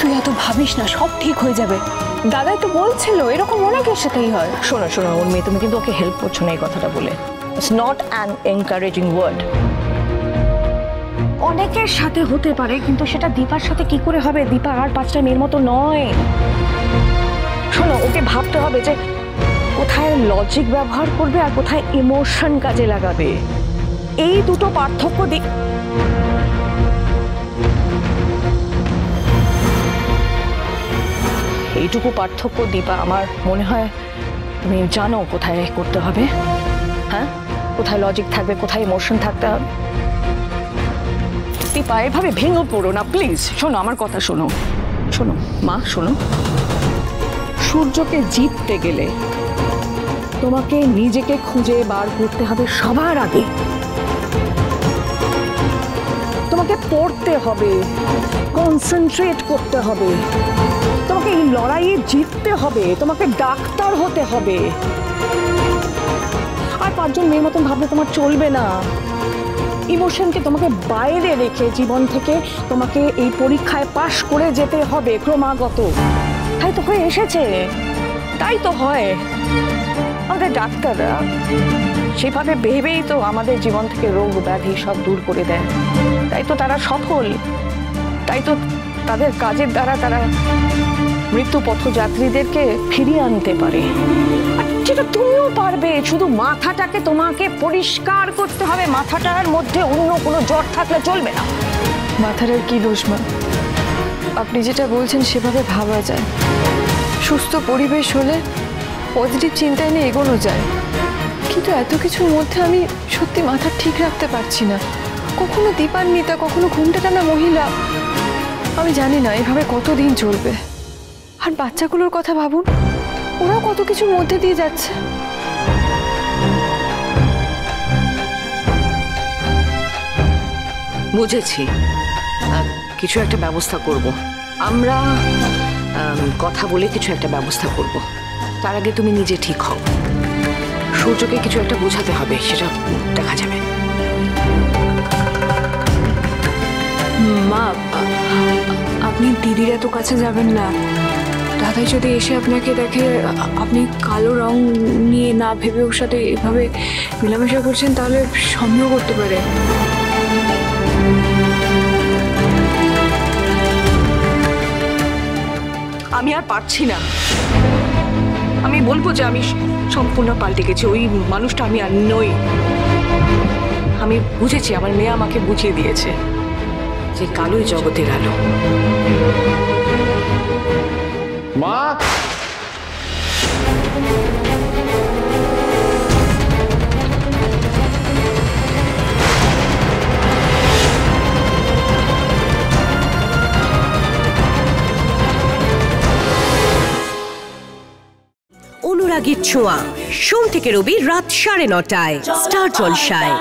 তুই এত ভাবিস না, সব ঠিক হয়ে যাবে। দাদাই তো বলছিল এরকম অনেকের সাথেই হয়। শোনো শোনো উর্মি, তুমি কিন্তু ওকে হেল্প করছো না এই কথাটা বলে। It's not an encouraging word. অনেকের সাথে হতে পারে, কিন্তু সেটা দীপার সাথে কি করে হবে? দীপা আর 5টা মেয়ের মতো নয়। শোনো, ওকে ভাবতে হবে যে কোথায় লজিক ব্যবহার করবে আর কোথায় ইমোশন কাজে লাগাবে। এই দুটো পার্থক্য এইটুকু পার্থক্য দীপা আমার মনে হয় তুমি জানো কোথায় করতে হবে। হ্যাঁ, কোথায় লজিক থাকবে, কোথায় ইমোশন থাকতে হবে। দীপা এভাবে ভেঙে পড়ো না প্লিজ। শোনো আমার কথা, শোনো শোনো মা, শোনো। সূর্যকে জিততে গেলে তোমাকে নিজেকে খুঁজে বার করতে হবে সবার আগে। তোমাকে পড়তে হবে, কনসেন্ট্রেট করতে হবে, তোমাকে এই লড়াইয়ে জিততে হবে, তোমাকে ডাক্তার হতে হবে। আর 5জন মেয়ের মতন ভাবলে তোমার চলবে না। ইমোশনকে তোমাকে বাইরে রেখে জীবন থেকে তোমাকে এই পরীক্ষায় পাশ করে যেতে হবে ক্রমাগত। তাই তো হয়ে এসেছে, তাই তো হয়। আমাদের ডাক্তাররা সেভাবে ভেবেই তো আমাদের জীবন থেকে রোগ ব্যাধি সব দূর করে দেয়। তাই তো তারা সফল, তাই তো তাদের কাজের দ্বারা তারা মৃত্যু পথযাত্রীদেরকে ফিরিয়ে আনতে পারে। আর যেটা তুমিও পারবে, শুধু মাথাটাকে তোমাকে পরিষ্কার করতে হবে। মাথাটার মধ্যে অন্য কোনো জ্বর থাকলে চলবে না। মাথাটার কি দোষ মা? আপনি যেটা বলছেন সেভাবে ভাবা যায়। সুস্থ পরিবেশ হলে পজিটিভ চিন্তায় নিয়ে এগোনো যায়, কিন্তু এত কিছুর মধ্যে আমি সত্যি মাথা ঠিক রাখতে পারছি না। কখনো দীপান্বিতা, কখনো ঘুমটা টানা মহিলা। আমি জানি না এভাবে কতদিন চলবে। আর বাচ্চাগুলোর কথা ভাবুন, ওরাও কত কিছুর মধ্যে দিয়ে যাচ্ছে। বুঝেছি, কিছু একটা ব্যবস্থা করব আমরা। কথা বলে কিছু একটা ব্যবস্থা করব। তার আগে তুমি নিজে ঠিক হও। সূর্যকে কিছু একটা বোঝাতে হবে, সেটা দেখা যাবে। মা, আপনি দিদির এত কাছে যাবেন না। দাদাই যদি এসে আপনাকে দেখে আপনি কালো রং নিয়ে না ভেবে ওর সাথে এভাবে মেলামেশা করছেন, তাহলে সন্দেহ করতে পারে। আমি আর পারছি না। আমি বলবো যে আমি সম্পূর্ণ পাল্টে গেছি। ওই মানুষটা আমি আর নই। আমি বুঝেছি, আমার মেয়ে আমাকে বুঝিয়ে দিয়েছে যে কালোই জগতের আলো। মা, অনুরাগীর ছোঁয়া, সোম থেকে রবি রাত 9:30টায় স্টার জলসায়।